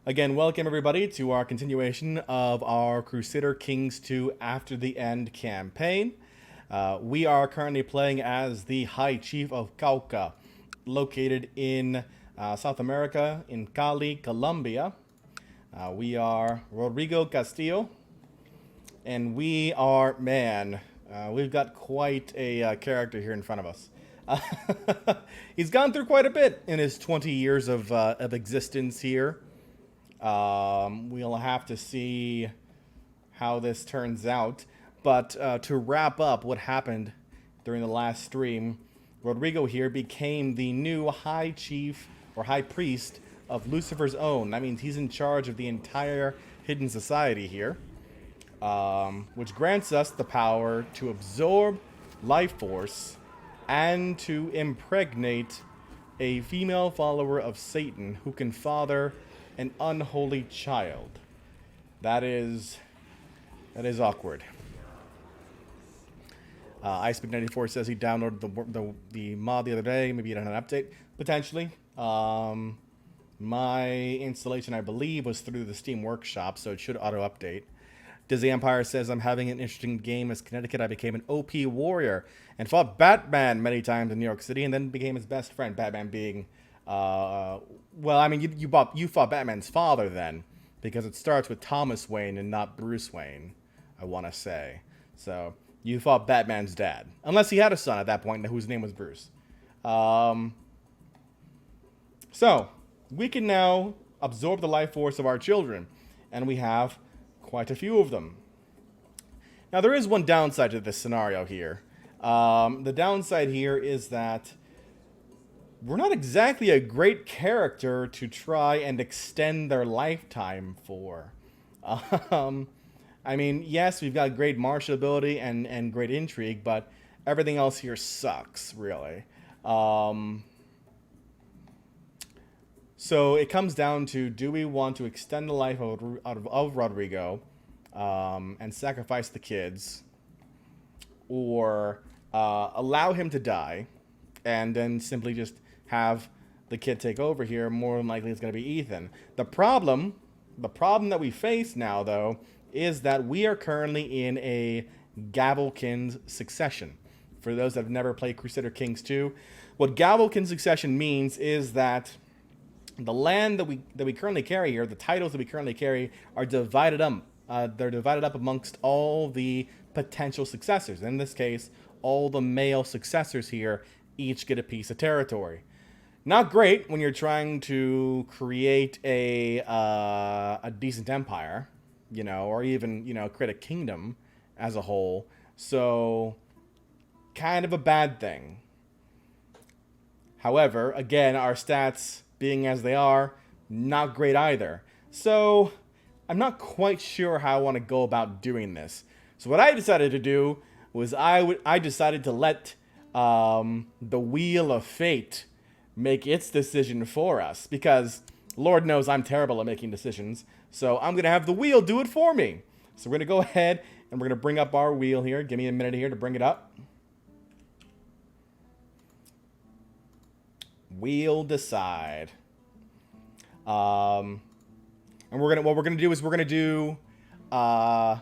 Again, welcome everybody to our continuation of our Crusader Kings 2 After the End campaign. We are currently playing as the High Chief of Cauca, located in South America, in Cali, Colombia. We are Rodrigo Castillo, and we are, we've got quite a character here in front of us. He's gone through quite a bit in his 20 years of existence here. We'll have to see how this turns out. But to wrap up what happened during the last stream, Rodrigo here became the new High Chief or High Priest of Lucifer's Own. That means he's in charge of the entire hidden society here, which grants us the power to absorb life force and to impregnate a female follower of Satan who can father an unholy child. That is awkward. Icepick94 says he downloaded the mod the other day. Maybe he didn't have an update. Potentially. My installation, I believe, was through the Steam Workshop, so it should auto-update. Dizzy Empire says, I'm having an interesting game. As Connecticut, I became an OP warrior and fought Batman many times in New York City and then became his best friend. Batman being... well, I mean, you fought Batman's father then, because it starts with Thomas Wayne and not Bruce Wayne, I want to say. So, you fought Batman's dad. Unless he had a son at that point whose name was Bruce. So, we can now absorb the life force of our children, and we have quite a few of them. Now, there is one downside to this scenario here. The downside here is that we're not exactly a great character to try and extend their lifetime for. I mean, yes, we've got great martial ability and great intrigue, but everything else here sucks, really. So it comes down to, do we want to extend the life of Rodrigo and sacrifice the kids, or allow him to die and then simply just have the kid take over here? More than likely it's going to be Ethan. The problem that we face now, though, is that we are currently in a Gavelkind succession. For those that have never played Crusader Kings 2, what Gavelkind succession means is that the land that we currently carry here, the titles that we currently carry, are divided up. They're divided up amongst all the potential successors. In this case, all the male successors here each get a piece of territory. Not great when you're trying to create a decent empire, you know, or even, you know, create a kingdom as a whole. So, kind of a bad thing. However, again, our stats being as they are, not great either. So, I'm not quite sure how I want to go about doing this. So what I decided to do was I decided to let the Wheel of Fate make its decision for us, because Lord knows I'm terrible at making decisions. So I'm going to have the wheel do it for me. So we're going to go ahead and we're going to bring up our wheel here. Give me a minute here to bring it up. Wheel decide. And what we're gonna do is we're gonna do a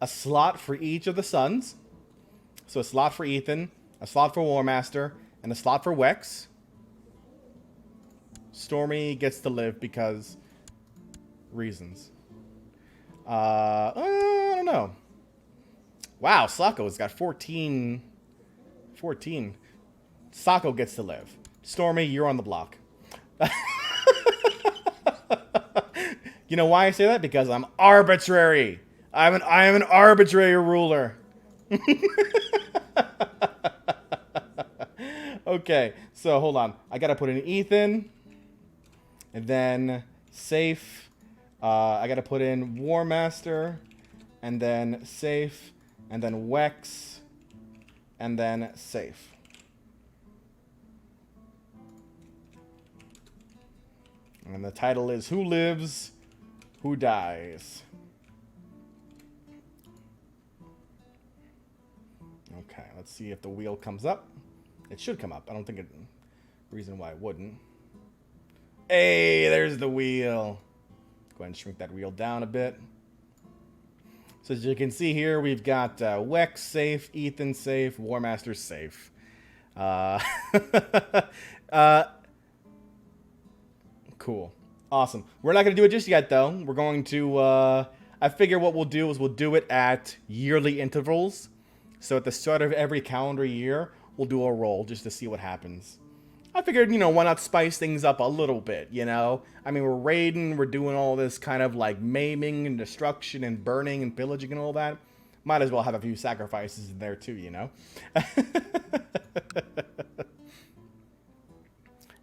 slot for each of the sons. So a slot for Ethan, a slot for War Master, and a slot for Wex. Stormy gets to live because reasons. I don't know. Wow, Sacco's got 14. Sacco gets to live. Stormy, you're on the block. You know why I say that? Because I'm arbitrary. I am an arbitrary ruler. Okay, so hold on. I gotta put in Ethan, and then safe. I gotta put in War Master, and then safe, and then Wex, and then safe. And the title is Who Lives, Who Dies. Okay, let's see if the wheel comes up. It should come up. I don't think it... Reason why it wouldn't. Hey, there's the wheel. Go ahead and shrink that wheel down a bit. So as you can see here, we've got Wex safe, Ethan safe, Warmaster safe. Cool. Awesome. We're not going to do it just yet, though. We're going to... I figure what we'll do is we'll do it at yearly intervals. So at the start of every calendar year, we'll do a roll just to see what happens. I figured, you know, why not spice things up a little bit, you know? I mean, we're raiding, we're doing all this kind of like maiming and destruction and burning and pillaging and all that. Might as well have a few sacrifices in there too, you know?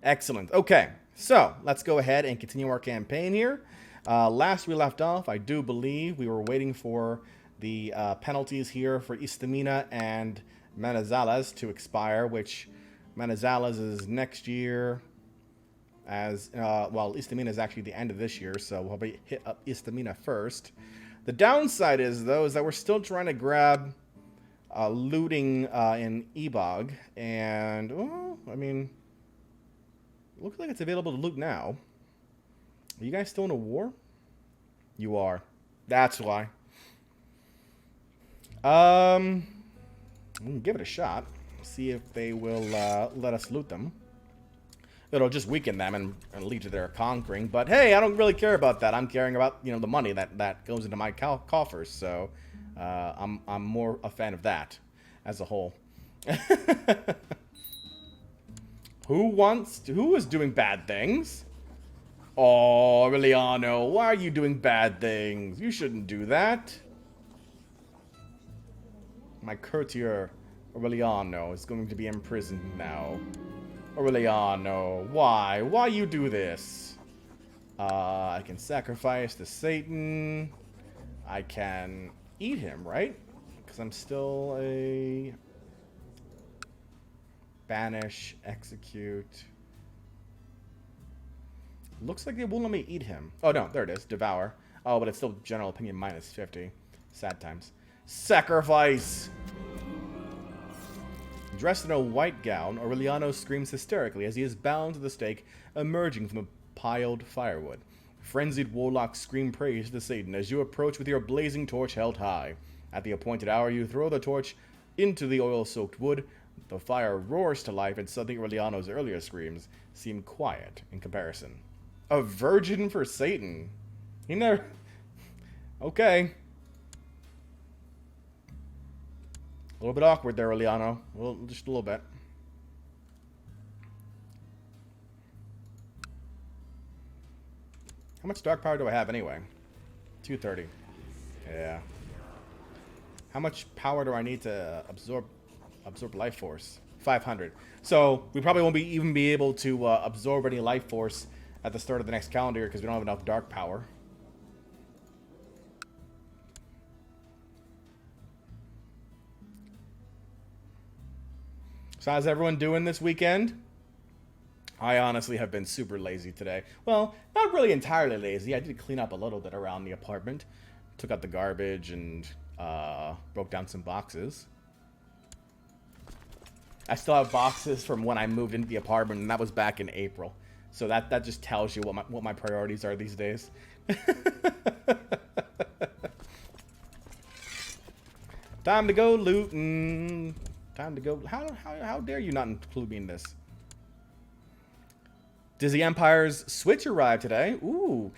Excellent. Okay, so let's go ahead and continue our campaign here. Last we left off, I do believe we were waiting for the penalties here for Istamina and Manizales to expire, which... Manizales is next year, as well, Istamina is actually the end of this year, so we'll probably hit up Istamina first. The downside is, though, is that we're still trying to grab looting in Ebog, and, well, I mean, looks like it's available to loot now. Are you guys still in a war? You are. That's why. We can give it a shot. See if they will let us loot them. It'll just weaken them and lead to their conquering. But hey, I don't really care about that. I'm caring about, you know, the money that goes into my coffers. So I'm more a fan of that as a whole. Who is doing bad things? Oh, Aureliano, why are you doing bad things? You shouldn't do that. My courtier Aureliano is going to be imprisoned now. Aureliano, why? Why you do this? I can sacrifice to Satan. I can eat him, right? Because I'm still a... Banish, execute. Looks like they won't let me eat him. Oh, no, there it is. Devour. Oh, but it's still general opinion minus 50. Sad times. Sacrifice! Dressed in a white gown, Aureliano screams hysterically as he is bound to the stake, emerging from the piled firewood. Frenzied warlocks scream praise to the Satan as you approach with your blazing torch held high. At the appointed hour, you throw the torch into the oil-soaked wood. The fire roars to life, and suddenly Aureliano's earlier screams seem quiet in comparison. A virgin for Satan. He never... Okay. A little bit awkward there, Aureliano. Well, just a little bit. How much dark power do I have anyway? 230. Yeah. How much power do I need to absorb life force? 500. So we probably won't even be able to absorb any life force at the start of the next calendar year because we don't have enough dark power. So how's everyone doing this weekend? I honestly have been super lazy today. Well, not really entirely lazy. I did clean up a little bit around the apartment. Took out the garbage and broke down some boxes. I still have boxes from when I moved into the apartment, and that was back in April. So that just tells you what my priorities are these days. Time to go looting. Time to go. How dare you not include me in this? Disney Empire's Switch arrived today. Ooh.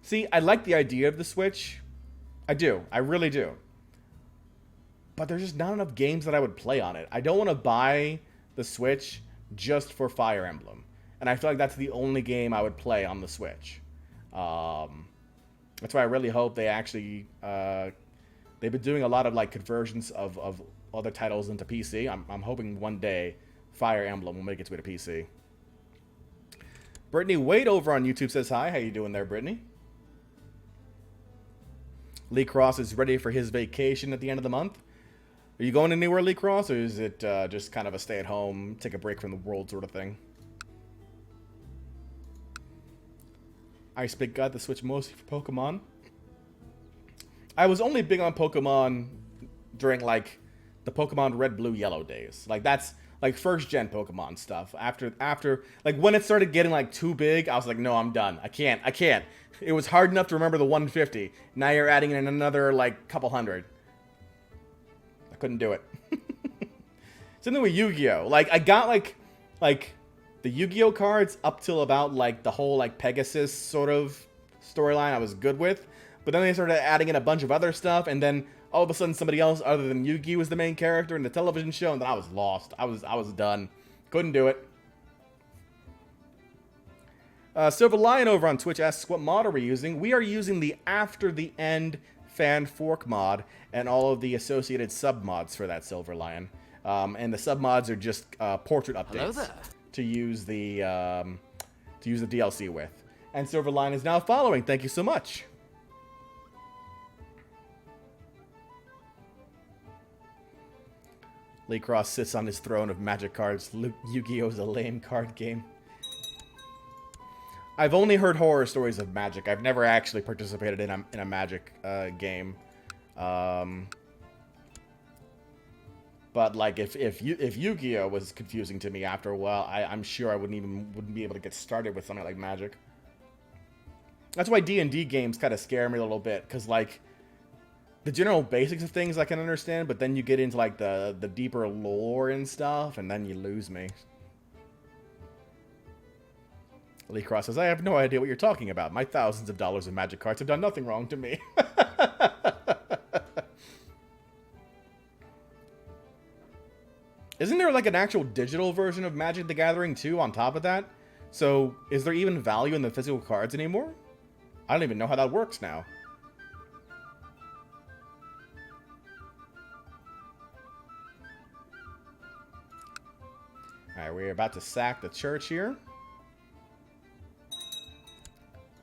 See, I like the idea of the Switch. I do. I really do. But there's just not enough games that I would play on it. I don't want to buy the Switch just for Fire Emblem. And I feel like that's the only game I would play on the Switch. That's why I really hope they actually... they've been doing a lot of like conversions of other titles into PC. I'm hoping one day Fire Emblem will make its way to PC. Brittany Wade over on YouTube says hi. How you doing there, Brittany? Lee Cross is ready for his vacation at the end of the month. Are you going anywhere, Lee Cross, or is it just kind of a stay-at-home, take a break from the world sort of thing? Ice Big got the Switch mostly for Pokemon. I was only big on Pokemon during, like, the Pokemon Red, Blue, Yellow days. Like, that's like first gen Pokemon stuff. After like when it started getting like too big, I was like, no, I'm done. I can't. It was hard enough to remember the 150. Now you're adding in another like couple hundred. I couldn't do it. Something with Yu-Gi-Oh! Like I got like the Yu-Gi-Oh cards up till about like the whole like Pegasus sort of storyline I was good with, but then they started adding in a bunch of other stuff, and then all of a sudden somebody else other than Yu-Gi was the main character in the television show, and then I was lost. I was done. Couldn't do it. Silver Lion over on Twitch asks, what mod are we using? We are using the After the End Fan Fork mod and all of the associated sub mods for that, Silver Lion. And the sub mods are just portrait updates to use the DLC with. And Silver Lion is now following. Thank you so much. Lee Cross sits on his throne of magic cards. Yu-Gi-Oh! Is a lame card game. I've only heard horror stories of Magic. I've never actually participated in a Magic game. But like if Yu-Gi-Oh was confusing to me after a while, I'm sure I wouldn't be able to get started with something like Magic. That's why D&D games kind of scare me a little bit, because like the general basics of things I can understand, but then you get into like the deeper lore and stuff, and then you lose me. Lee Cross says, I have no idea what you're talking about. My thousands of dollars of Magic cards have done nothing wrong to me. Isn't there like an actual digital version of Magic the Gathering too on top of that? So is there even value in the physical cards anymore? I don't even know how that works now. Alright, we're about to sack the church here.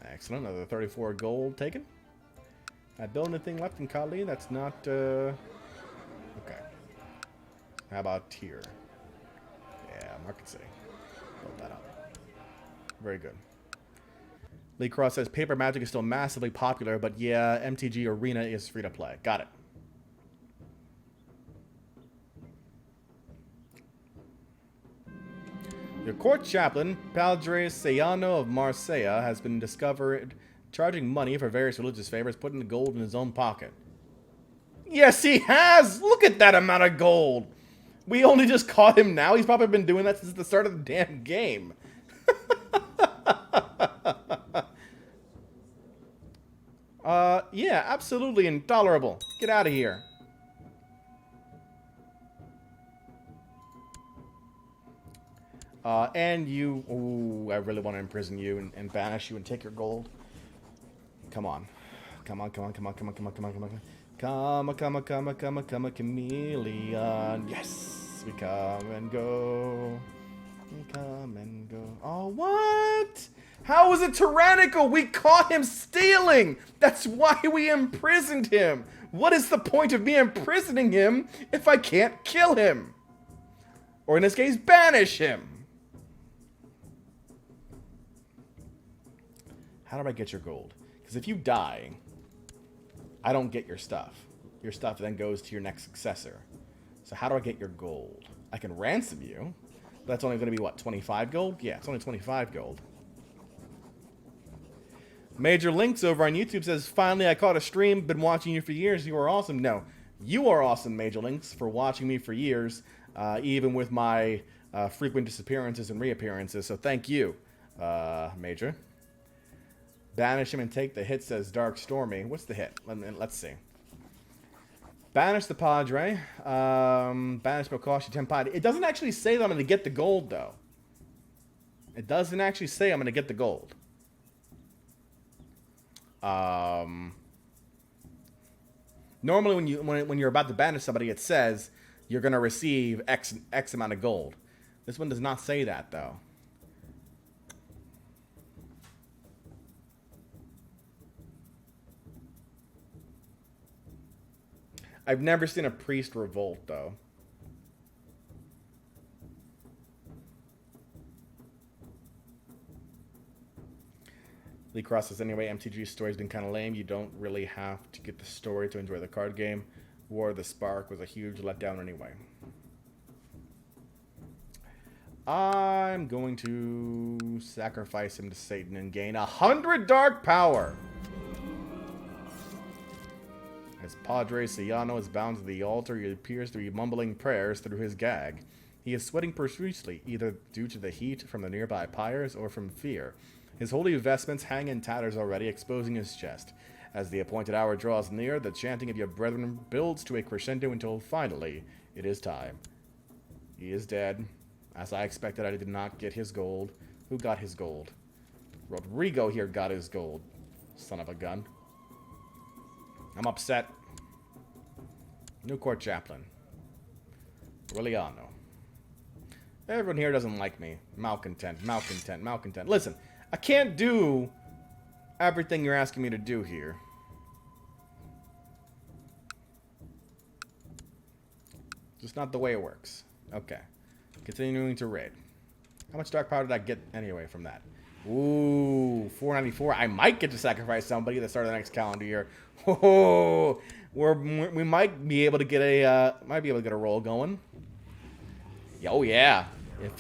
Excellent, another 34 gold taken. I build anything left in Kali that's not, okay. How about here? Yeah, Market City. Build that up. Very good. Lee Cross says, Paper Magic is still massively popular, but yeah, MTG Arena is free to play. Got it. Your court chaplain, Padre Sayano of Marseille, has been discovered charging money for various religious favors, putting the gold in his own pocket. Yes, he has! Look at that amount of gold! We only just caught him now. He's probably been doing that since the start of the damn game. Yeah, absolutely intolerable. Get out of here. And you... Ooh, I really want to imprison you and banish you and take your gold. Come on. Come on, come on, come on, come on, come on, come on, come on. Come on, chameleon. Yes! We come and go. We come and go. Oh, what? How was it tyrannical? We caught him stealing! That's why we imprisoned him! What is the point of me imprisoning him if I can't kill him? Or in this case, banish him! How do I get your gold? Because if you die, I don't get your stuff. Your stuff then goes to your next successor. So how do I get your gold? I can ransom you. That's only going to be, what, 25 gold? Yeah, it's only 25 gold. Major Links over on YouTube says, finally I caught a stream. Been watching you for years. You are awesome. No, you are awesome, Major Links, for watching me for years, even with my frequent disappearances and reappearances. So thank you, Major. Banish him and take the hit, says Dark Stormy. What's the hit? Let's see. Banish the Padre. Banish Bokashi Tenpai. It doesn't actually say that I'm going to get the gold, though. It doesn't actually say I'm going to get the gold. Normally when you're about to banish somebody, it says you're going to receive X amount of gold. This one does not say that, though. I've never seen a priest revolt, though. Lee Cross says, anyway, MTG story's been kind of lame. You don't really have to get the story to enjoy the card game. War of the Spark was a huge letdown anyway. I'm going to sacrifice him to Satan and gain 100 dark power. As Padre Ciano is bound to the altar, he appears to be mumbling prayers through his gag. He is sweating profusely, either due to the heat from the nearby pyres or from fear. His holy vestments hang in tatters already, exposing his chest. As the appointed hour draws near, the chanting of your brethren builds to a crescendo until finally it is time. He is dead. As I expected, I did not get his gold. Who got his gold? Rodrigo here got his gold. Son of a gun. I'm upset. New court chaplain. Aureliano. Everyone here doesn't like me. Malcontent, malcontent, malcontent. Listen, I can't do everything you're asking me to do here. Just not the way it works. Okay. Continuing to raid. How much dark power did I get anyway from that? Ooh, 494. I might get to sacrifice somebody at the start of the next calendar year. Oh, we might be able to get a roll going. Oh yeah.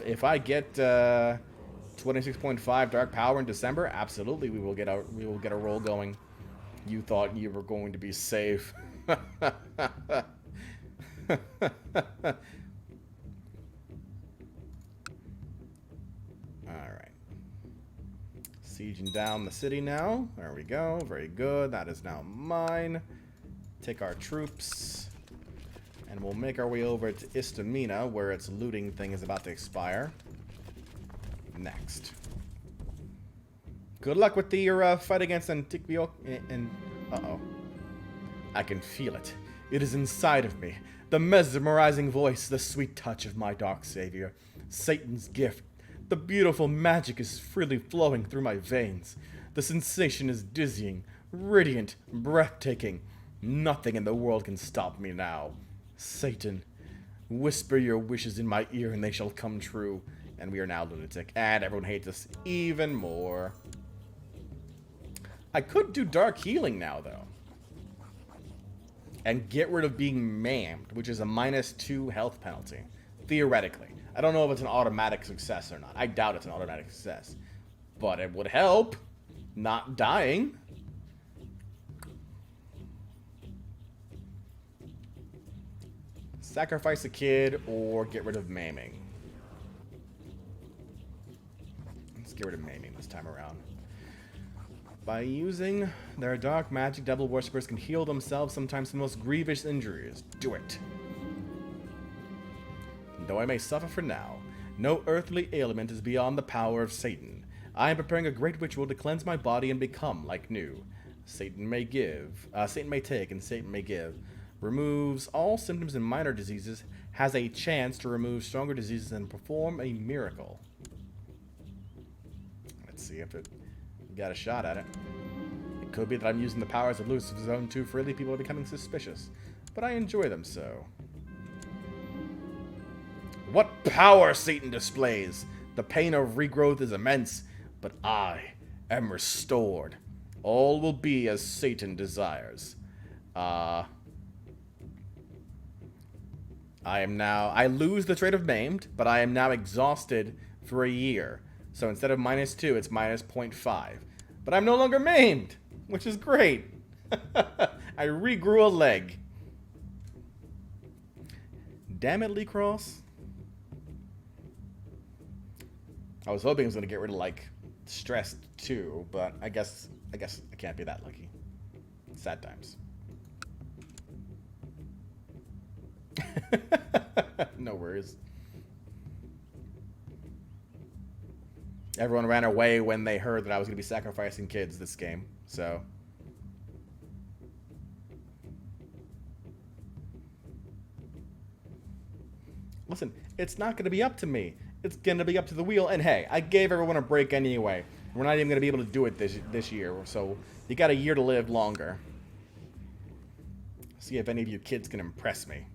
If I get 26.5 dark power in December, absolutely we will get a roll going. You thought you were going to be safe. Alright. Sieging down the city now. There we go. Very good. That is now mine. Take our troops. And we'll make our way over to Istamina, where its looting thing is about to expire. Next. Good luck with your fight against Antiquio and uh-oh. I can feel it. It is inside of me. The mesmerizing voice, the sweet touch of my dark savior. Satan's gift. The beautiful magic is freely flowing through my veins. The sensation is dizzying, radiant, breathtaking. Nothing in the world can stop me now. Satan, whisper your wishes in my ear and they shall come true. And we are now lunatic. And everyone hates us even more. I could do dark healing now, though. And get rid of being maimed, which is a -2 health penalty. Theoretically. I don't know if it's an automatic success or not. I doubt it's an automatic success. But it would help. Not dying. Sacrifice a kid or get rid of maiming. Let's get rid of maiming this time around. By using their dark magic, devil worshippers can heal themselves sometimes the most grievous injuries. Do it. Though I may suffer for now, no earthly ailment is beyond the power of Satan. I am preparing a great ritual to cleanse my body and become like new. Satan may take, and Satan may give. Removes all symptoms and minor diseases. Has a chance to remove stronger diseases and perform a miracle. Let's see if it got a shot at it. It could be that I'm using the powers of Lucifer's Zone too freely. People are becoming suspicious. But I enjoy them so. What power Satan displays! The pain of regrowth is immense, but I am restored. All will be as Satan desires. I lose the trait of maimed, but I am now exhausted for a year. So instead of -2, it's -0.5. But I'm no longer maimed, which is great. I regrew a leg. Damn it, Lee Cross. I was hoping it was going to get rid of, like, stress, too, but I guess I can't be that lucky. Sad times. No worries. Everyone ran away when they heard that I was going to be sacrificing kids this game, so... Listen, it's not going to be up to me. It's going to be up to the wheel. And hey, I gave everyone a break anyway. We're not even going to be able to do it this year. So you got a year to live longer. See if any of you kids can impress me.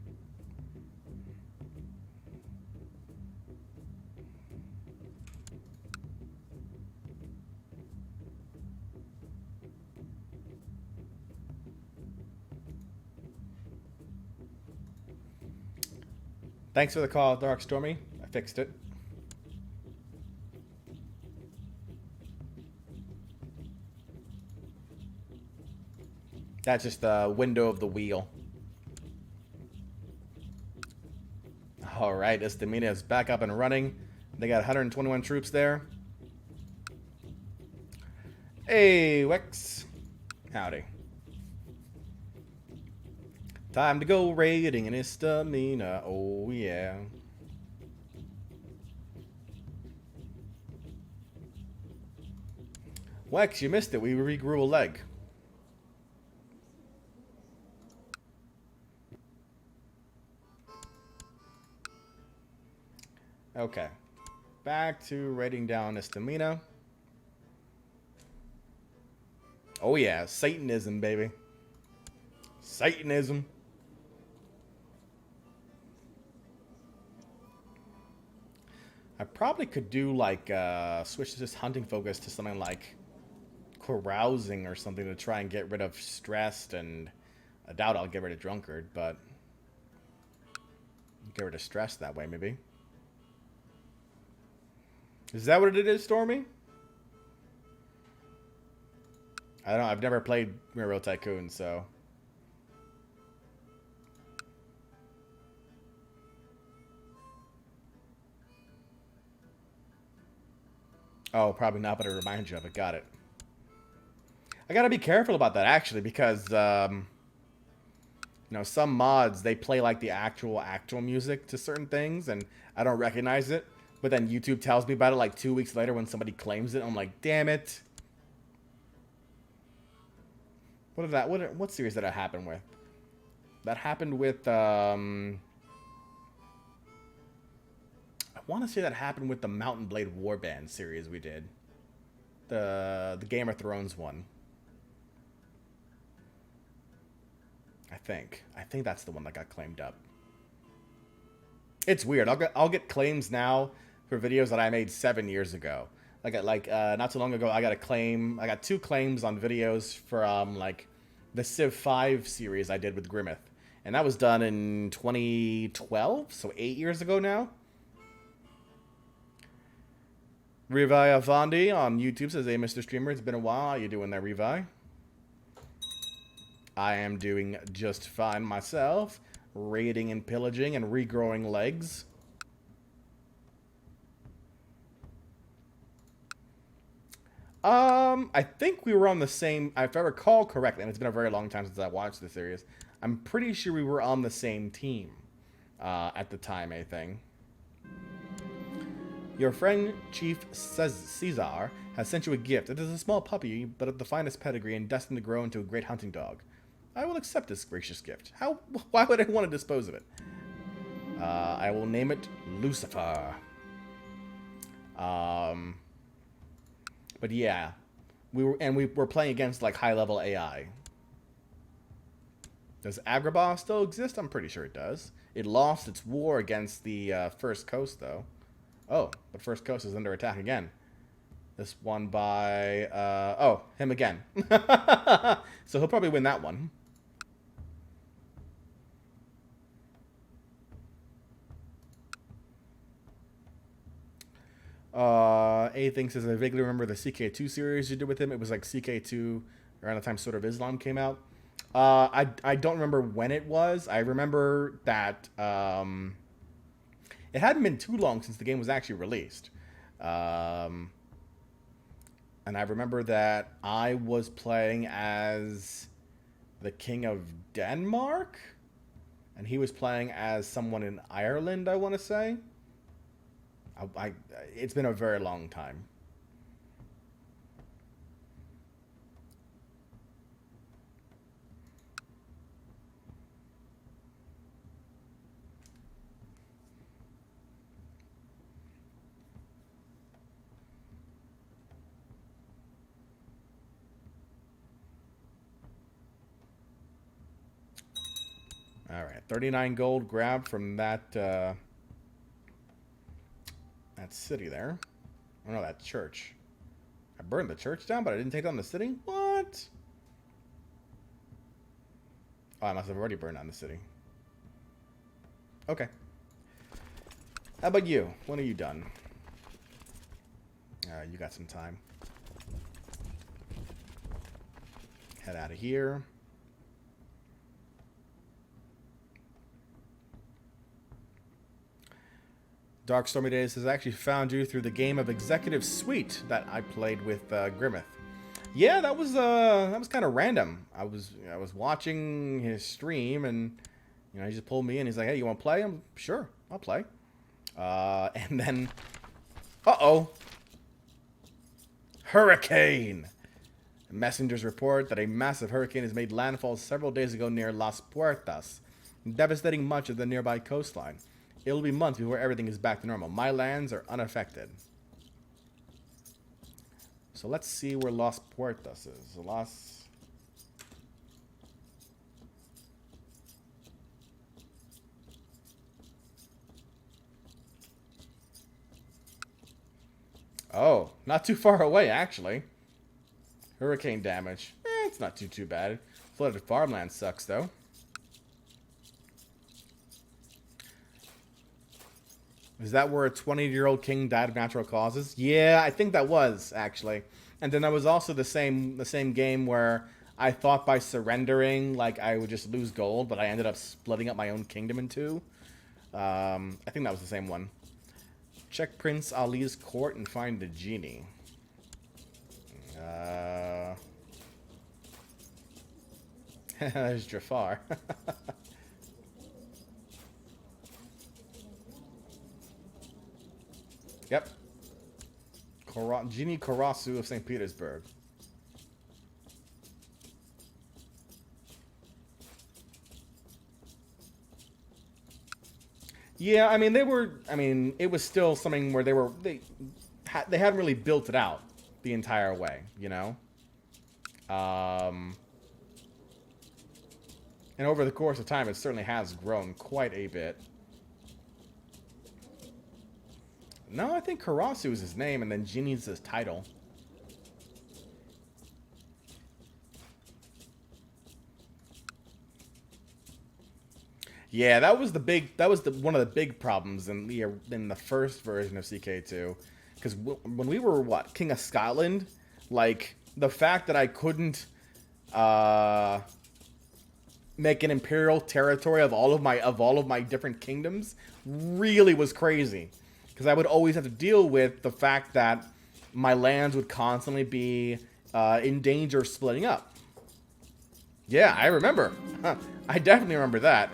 Thanks for the call, Dark Stormy. I fixed it. That's just the window of the wheel. Alright, Estamina is back up and running. They got 121 troops there. Hey, Wex. Howdy. Time to go raiding in Estamina. Oh, yeah. Wex, you missed it. We regrew a leg. Okay. Back to raiding down Estamina. Oh, yeah. Satanism, baby. Satanism. I probably could do, like, switch this hunting focus to something like carousing or something to try and get rid of stressed, and I doubt I'll get rid of drunkard, but get rid of stress that way, maybe. Is that what it is, Stormy? I don't know. I've never played Railroad Tycoon, so... Oh, probably not, but it reminds you of it. Got it. I gotta be careful about that, actually, because, you know, some mods, they play, like, the actual music to certain things, and I don't recognize it. But then YouTube tells me about it, like, 2 weeks later when somebody claims it. I'm like, damn it. What series did that happen with? That happened with, I want to say that happened with the Mountain Blade Warband series we did. The Game of Thrones one. I think that's the one that got claimed up. It's weird. I'll get claims now for videos that I made 7 years ago. Like not too long ago, I got 2 claims on videos from like the Civ 5 series I did with Grimmeth, and that was done in 2012, so 8 years ago now. Revi Avandi on YouTube says, "Hey, Mr. Streamer, it's been a while. How you doing there, Revi?" I am doing just fine myself. Raiding and pillaging and regrowing legs. I think we were on the same... If I recall correctly, and it's been a very long time since I watched the series, I'm pretty sure we were on the same team at the time, I think. Your friend Chief Caesar has sent you a gift. It is a small puppy, but of the finest pedigree and destined to grow into a great hunting dog. I will accept this gracious gift. Why would I want to dispose of it? I will name it Lucifer. But yeah, we were playing against like high-level AI. Does Agrabah still exist? I'm pretty sure it does. It lost its war against the First Coast, though. Oh, but First Coast is under attack again. This one by... oh, him again. So he'll probably win that one. A thing says, I vaguely remember the CK2 series you did with him. It was like CK2 around the time Sword of Islam came out. I don't remember when it was. I remember that it hadn't been too long since the game was actually released. And I remember that I was playing as the King of Denmark, and he was playing as someone in Ireland, I want to say. It's been a very long time. All right, 39 gold grabbed from that that city there. Oh no, that church. I burned the church down, but I didn't take down the city? What? Oh, I must have already burned down the city. Okay. How about you? When are you done? You got some time. Head out of here. Dark Stormy Days has actually found you through the game of Executive Suite that I played with Grimmeth. Yeah, that was kind of random. I was watching his stream, and he just pulled me in. He's like, "Hey, you want to play?" I'm sure, I'll play. And then, uh-oh, hurricane. Messengers report that a massive hurricane has made landfall several days ago near Las Puertas, devastating much of the nearby coastline. It'll be months before everything is back to normal. My lands are unaffected. So let's see where Las Puertas is. Oh, not too far away, actually. Hurricane damage. It's not too bad. Flooded farmland sucks, though. Is that where a 20-year-old king died of natural causes? Yeah, I think that was, actually. And then there was also the same game where I thought by surrendering, like, I would just lose gold, but I ended up splitting up my own kingdom in two. I think that was the same one. Check Prince Ali's court and find the genie. There's Jafar. Yep. Genie Karasu of St. Petersburg. Yeah, I mean, it was still something where they hadn't really built it out the entire way, you know? And over the course of time, it certainly has grown quite a bit. No, I think Karasu is his name, and then Genie's his title. Yeah, that was one of the big problems in the first version of CK2, because when we were King of Scotland, like the fact that I couldn't make an imperial territory of all of my different kingdoms really was crazy, because I would always have to deal with the fact that my lands would constantly be in danger of splitting up. Yeah, I remember. I definitely remember that.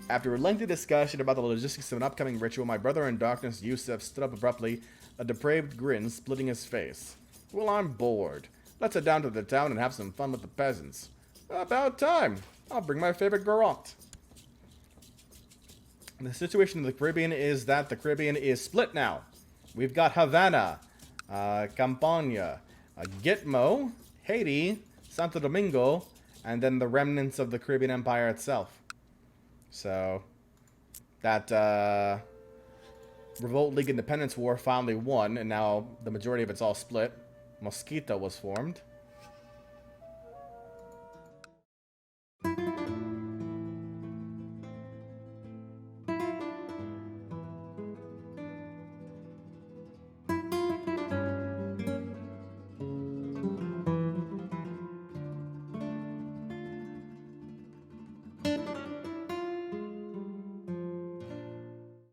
After a lengthy discussion about the logistics of an upcoming ritual, my brother in darkness, Yusuf, stood up abruptly, a depraved grin splitting his face. Well, I'm bored. Let's head down to the town and have some fun with the peasants. About time. I'll bring my favorite garrote. The situation in the Caribbean is that the Caribbean is split now. We've got Havana, Campania, Gitmo, Haiti, Santo Domingo, and then the remnants of the Caribbean Empire itself. So, that Revolt League Independence War finally won, and now the majority of it's all split. Mosquito was formed.